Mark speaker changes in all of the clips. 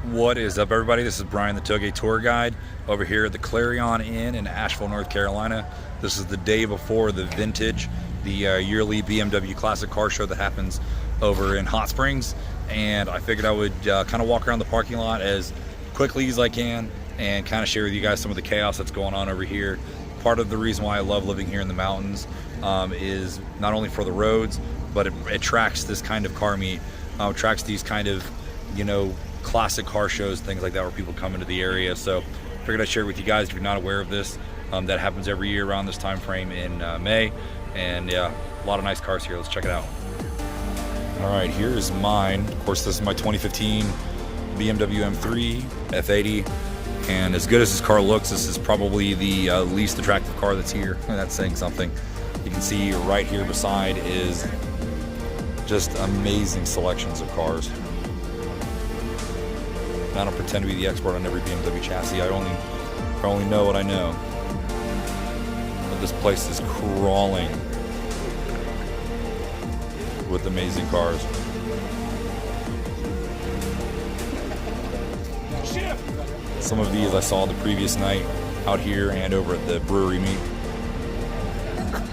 Speaker 1: What is up, everybody? This is Brian, the Tailgate Tour Guide, over here at the Clarion Inn in Asheville, North Carolina. This is the day before the Vintage, the yearly BMW Classic Car Show that happens over in Hot Springs. And I figured I would kind of walk around the parking lot as quickly as I can and kind of share with you guys some of the chaos that's going on over here. Part of the reason why I love living here in the mountains is not only for the roads, but it attracts this kind of car meet, attracts these kind of, you know, classic car shows, things like that, where people come into the area. So figured I'd share with you guys if you're not aware of this. That happens every year around this time frame in May. And yeah, a lot of nice cars here. Let's check it out. All right, here is mine. Of course, this is my 2015 BMW M3 F80. And as good as this car looks, this is probably the least attractive car that's here. And that's saying something. You can see right here beside is just amazing selections of cars. I don't pretend to be the expert on every BMW chassis. I only know what I know. But this place is crawling with amazing cars. Some of these I saw the previous night out here and over at the brewery meet.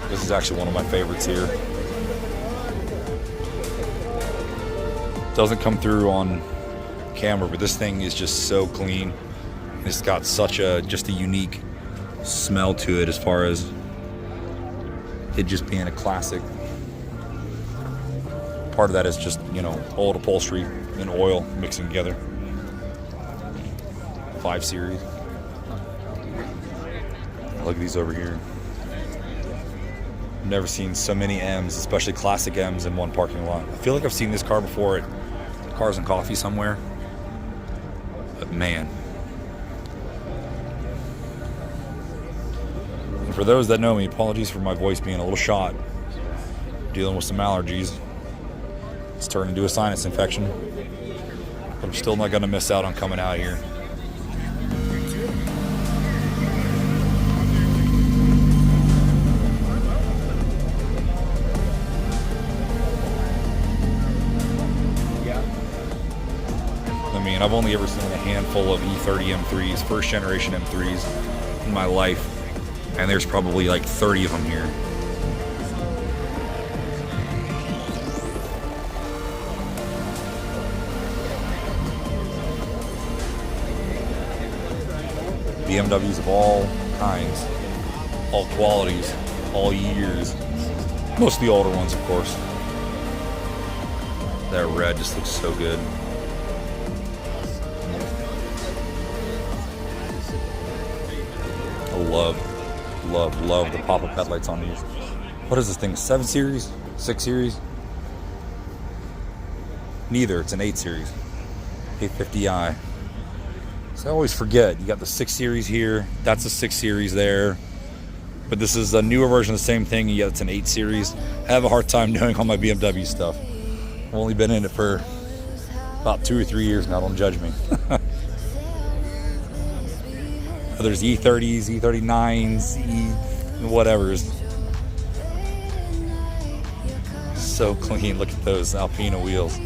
Speaker 1: This is actually one of my favorites here. Doesn't come through on camera, but this thing is just so clean. It's got such a just a unique smell to it, as far as it just being a classic. Part of that is just, you know, old upholstery and oil mixing together. 5 Series. Look at these over here. Never seen so many M's, especially classic M's, in one parking lot. I feel like I've seen this car before at Cars and Coffee somewhere. But man. And for those that know me, apologies for my voice being a little shot. Dealing with some allergies. It's turned into a sinus infection. But I'm still not going to miss out on coming out here. I mean, I've only ever seen a handful of E30 M3s, first generation M3s in my life, and there's probably like 30 of them here. BMWs of all kinds, all qualities, all years. Most of the older ones, of course. That red just looks so good. Love the pop-up headlights on these. What is this thing, 7 Series? 6 Series? Neither, it's an 8 Series. 850i. So I always forget, you got the 6 Series here, that's a 6 Series there. But this is a newer version of the same thing, yeah, it's an 8 Series. I have a hard time doing all my BMW stuff. I've only been in it for about 2 or 3 years now, don't judge me. There's E30s, E39s, whatevers. So clean. Look at those Alpina wheels.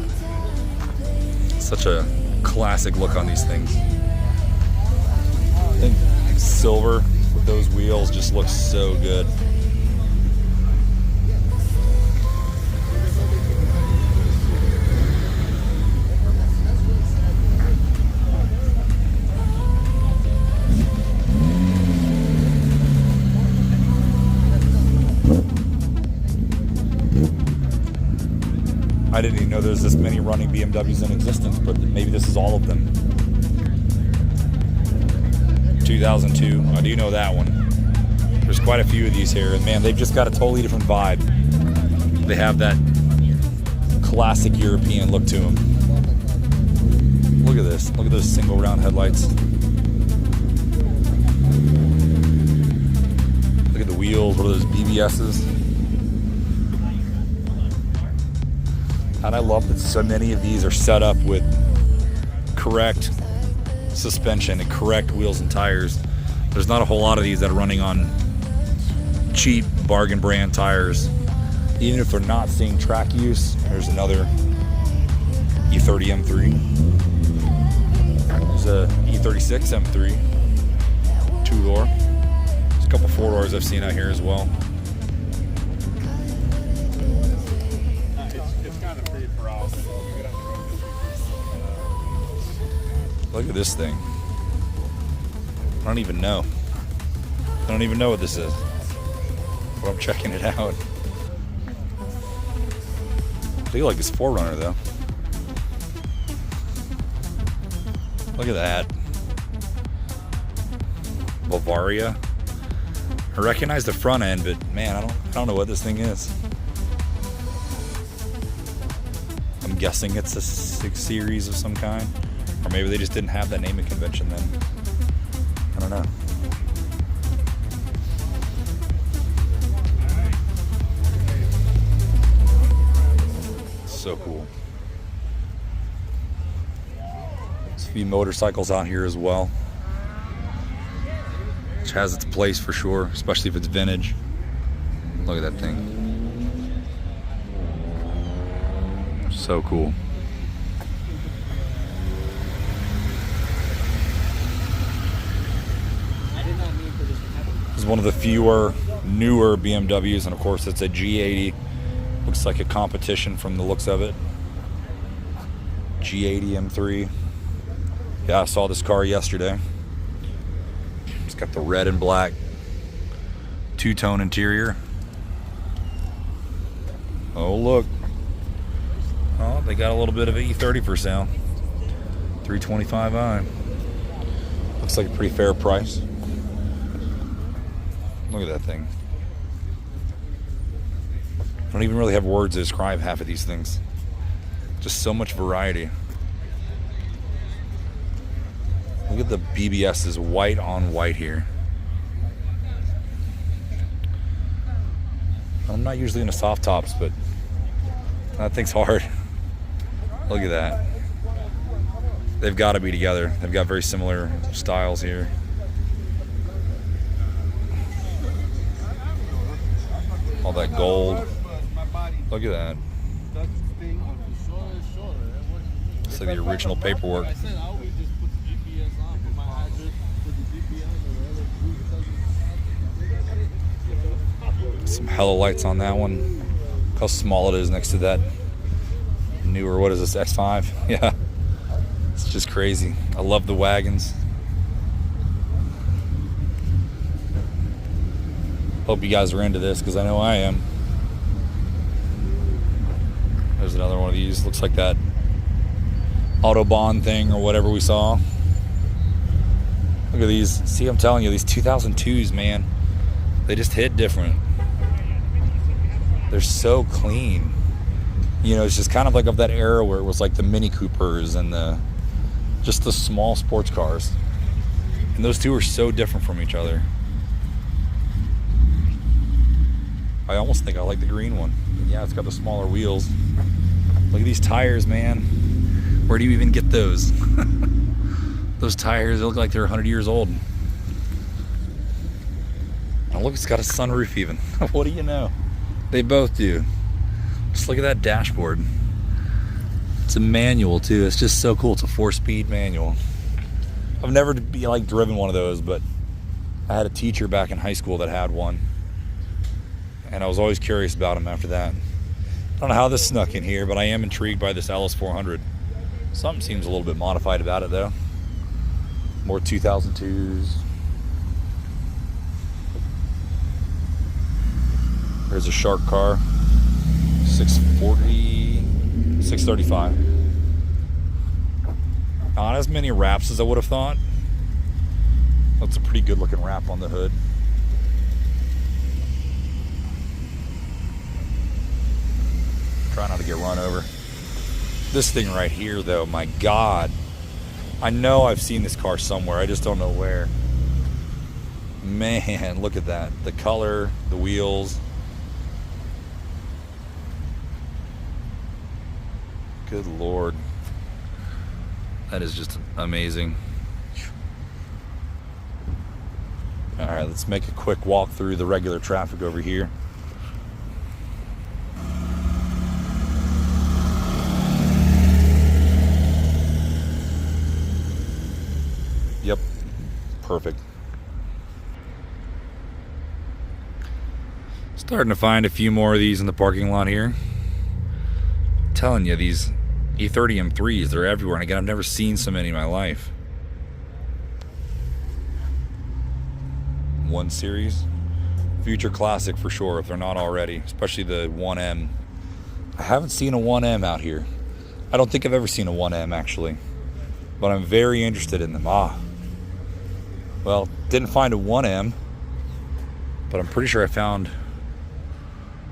Speaker 1: Such a classic look on these things. I think silver with those wheels just looks so good. I didn't even know there's this many running BMWs in existence, but maybe this is all of them. 2002, I do know that one. There's quite a few of these here, and man, they've just got a totally different vibe. They have that classic European look to them. Look at this, look at those single round headlights. Look at the wheels, what are those, BBSs? And I love that so many of these are set up with correct suspension and correct wheels and tires. There's not a whole lot of these that are running on cheap bargain brand tires. Even if they're not seeing track use, there's another E30 M3. 66 M3, 2-door. There's a couple 4-doors I've seen out here as well.
Speaker 2: It's kind of free for all.
Speaker 1: Look at this thing. I don't even know. I don't even know what this is, but I'm checking it out. I feel like it's 4Runner though. Look at that. Bavaria. I recognize the front end, but man, I don't know what this thing is. I'm guessing it's a 6 series of some kind, or maybe they just didn't have that naming convention then. I don't know. So cool. There's a few motorcycles out here as well, which has its place for sure, especially if it's vintage. Look at that thing. So cool. This is one of the newer BMWs, and of course it's a G80. Looks like a competition from the looks of it. G80 M3. Yeah, I saw this car yesterday. It's got the red and black two-tone interior. Oh, look. Oh, they got a little bit of an E30 for sale. 325i. Looks like a pretty fair price. Look at that thing. I don't even really have words to describe half of these things. Just so much variety. Look at the BBS's white on white here. I'm not usually into soft tops, but that thing's hard. Look at that. They've got to be together. They've got very similar styles here. All that gold. Look at that. It's like the original paperwork. Some hella lights on that one. Look how small it is next to that newer, what is this, X5? Yeah. It's just crazy. I love the wagons. Hope you guys are into this, because I know I am. There's another one of these. Looks like that Autobahn thing or whatever we saw. Look at these. See, I'm telling you, these 2002s, man, they just hit different. They're so clean. You know, it's just kind of like of that era where it was like the Mini Coopers and just the small sports cars. And those two are so different from each other. I almost think I like the green one. Yeah, it's got the smaller wheels. Look at these tires, man. Where do you even get those? Those tires, they look like they're 100 years old. And look, it's got a sunroof even. What do you know? They both do. Just look at that dashboard. It's a manual too. It's just so cool. It's a 4-speed manual. I've never driven one of those, but I had a teacher back in high school that had one. And I was always curious about them after that. I don't know how this snuck in here, but I am intrigued by this LS400. Something seems a little bit modified about it though. More 2002s. There's a shark car. 640, 635. Not as many wraps as I would have thought. That's a pretty good looking wrap on the hood. Try not to get run over. This thing right here though, my God. I know I've seen this car somewhere, I just don't know where. Man, look at that. The color, the wheels. Good Lord. That is just amazing. All right, let's make a quick walk through the regular traffic over here. Yep, perfect. Starting to find a few more of these in the parking lot here. I'm telling you, these E30 M3s, they're everywhere. And again, I've never seen so many in my life. 1 Series. Future classic for sure, if they're not already. Especially the 1M. I haven't seen a 1M out here. I don't think I've ever seen a 1M, actually. But I'm very interested in them. Well, didn't find a 1M. But I'm pretty sure I found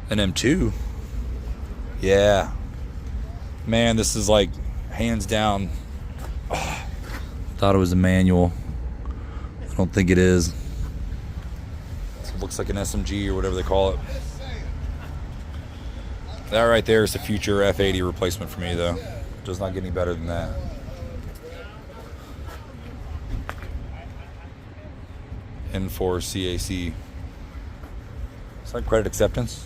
Speaker 1: an M2. Yeah. Man, this is like hands down. Thought it was a manual. I don't think it is. It looks like an SMG or whatever they call it. That right there is the future F80 replacement for me, though. Does not get any better than that. N4 CAC. It's like credit acceptance.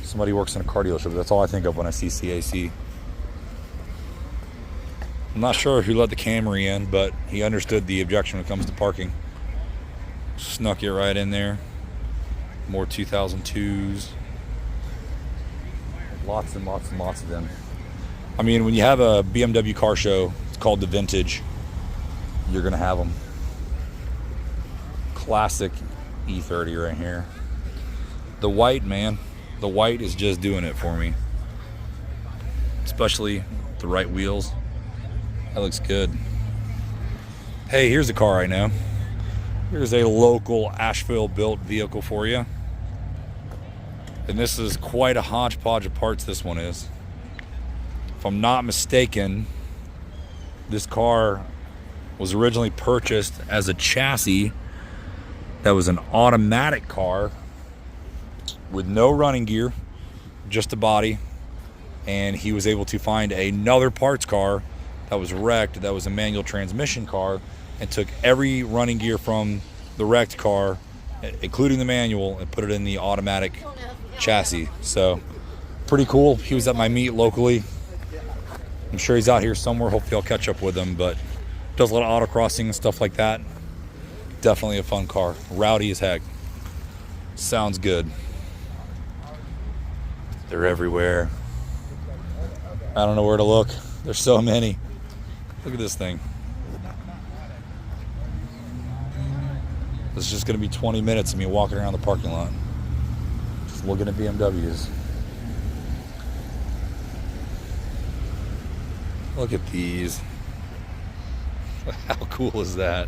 Speaker 1: Somebody works in a car dealership. That's all I think of when I see CAC. I'm not sure who let the Camry in, but he understood the objection when it comes to parking. Snuck it right in there. More 2002s. Lots and lots and lots of them. I mean, when you have a BMW car show, it's called the Vintage, you're going to have them. Classic E30 right here. The white, man. The white is just doing it for me. Especially the right wheels. That looks good. Hey, here's a car I know. Here's a local Asheville built vehicle for you. And this is quite a hodgepodge of parts, this one is. If I'm not mistaken, this car was originally purchased as a chassis that was an automatic car with no running gear, just a body. And he was able to find another parts car that was wrecked, that was a manual transmission car, and took every running gear from the wrecked car, including the manual, and put it in the automatic chassis. So pretty cool. He was at my meet locally. I'm sure he's out here somewhere. Hopefully I'll catch up with him, but does a lot of autocrossing and stuff like that. Definitely a fun car. Rowdy as heck. Sounds good. They're everywhere. I don't know where to look. There's so many. Look at this thing. This is just going to be 20 minutes of me walking around the parking lot. Just looking at BMWs. Look at these. How cool is that?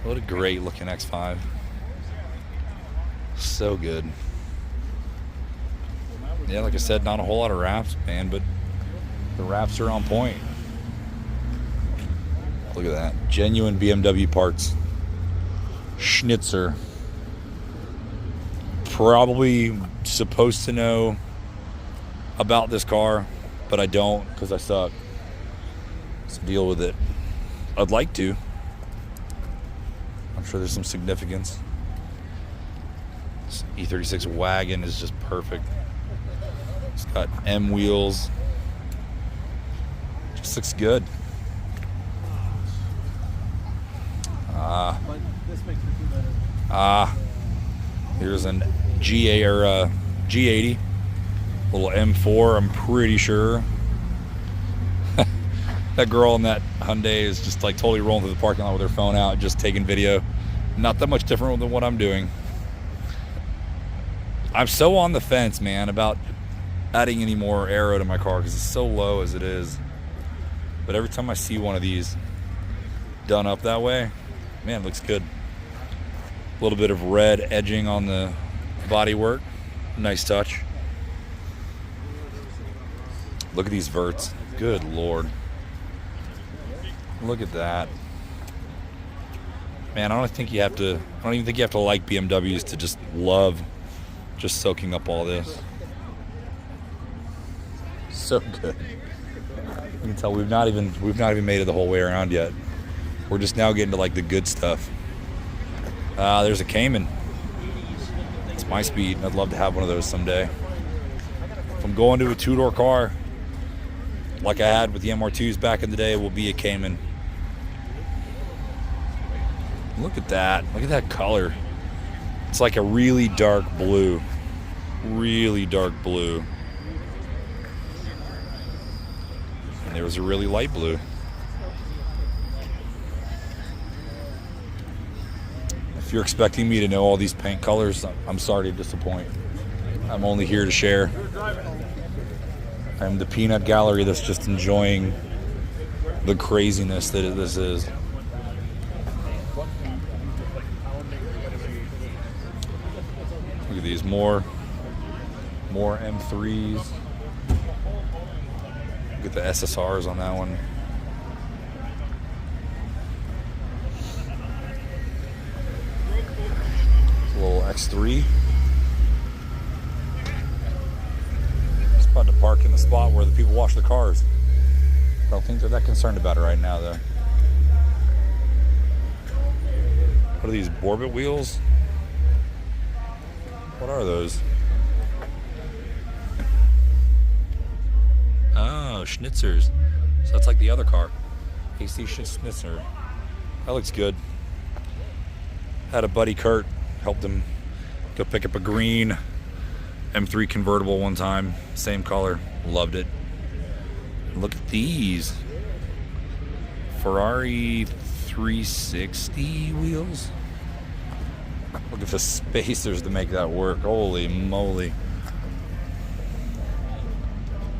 Speaker 1: What a great looking X5. So good. Yeah, like I said, not a whole lot of wraps, man, but the wraps are on point. Look at that. Genuine BMW parts. Schnitzer. Probably supposed to know about this car, but I don't because I suck. So deal with it. I'd like to. I'm sure there's some significance. This E36 wagon is just perfect. It's got M wheels. Just looks good. Here's an G80, little M4. I'm pretty sure that girl in that Hyundai is just like totally rolling through the parking lot with her phone out, just taking video. Not that much different than what I'm doing. I'm so on the fence, man, about adding any more aero to my car because it's so low as it is. But every time I see one of these done up that way, man, it looks good. A little bit of red edging on the bodywork. Nice touch. Look at these verts. Good Lord. Look at that. Man, I don't even think you have to like BMWs to just love just soaking up all this. So good. You can tell we've not even made it the whole way around yet. We're just now getting to like the good stuff. There's a Cayman. It's my speed. I'd love to have one of those someday. If I'm going to a two-door car, like I had with the MR2s back in the day, will be a Cayman. Look at that. Look at that color. It's like a really dark blue. Really dark blue. And there was a really light blue. If you're expecting me to know all these paint colors, I'm sorry to disappoint. I'm only here to share. I'm the peanut gallery that's just enjoying the craziness that this is. Look at these, more M3s. Look at the SSRs on that one. A little X3. Just about to park in the spot where the people wash the cars. I don't think they're that concerned about it right now, though. What are these, Borbit wheels? What are those? Oh, Schnitzers. So that's like the other car. AC Schnitzer. That looks good. Had a buddy, Kurt, helped him go pick up a green M3 convertible one time. Same color. Loved it. Look at these. Ferrari 360 wheels. Look at the spacers to make that work. Holy moly.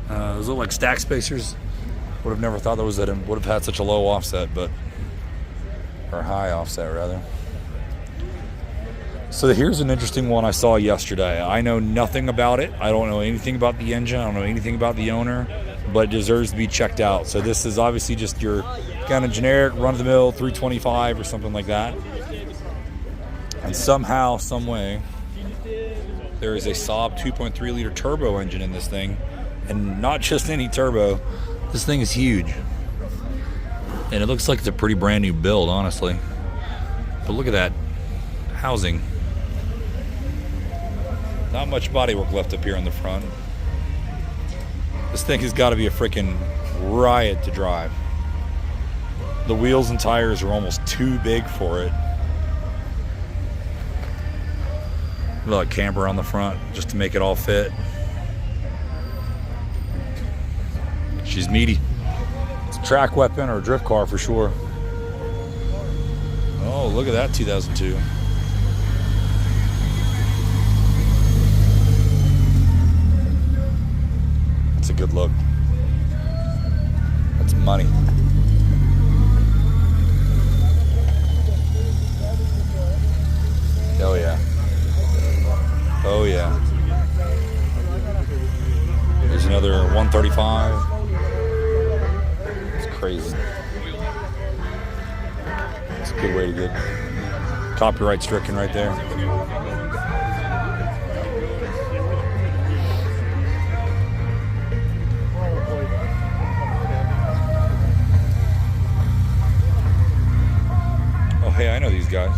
Speaker 1: Those look like stack spacers. Would have never thought those would have had such a low offset, but, or high offset rather. So here's an interesting one I saw yesterday. I know nothing about it. I don't know anything about the engine. I don't know anything about the owner, but it deserves to be checked out. So this is obviously just your kind of generic run-of-the-mill 325 or something like that. And somehow, some way, there is a Saab 2.3 liter turbo engine in this thing. And not just any turbo. This thing is huge. And it looks like it's a pretty brand new build, honestly. But look at that housing. Not much bodywork left up here in the front. This thing has got to be a freaking riot to drive. The wheels and tires are almost too big for it. A little camber on the front just to make it all fit. She's meaty. It's a track weapon or a drift car for sure. Oh, look at that 2002. That's a good look. That's money. Oh yeah. Oh yeah. There's another 135. It's crazy. It's a good way to get copyright stricken right there. Oh hey, I know these guys.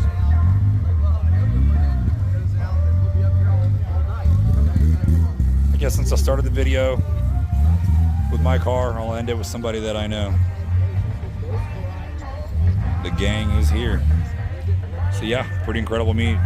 Speaker 1: I guess since I started the video with my car, I'll end it with somebody that I know. The gang is here. So yeah, pretty incredible meet.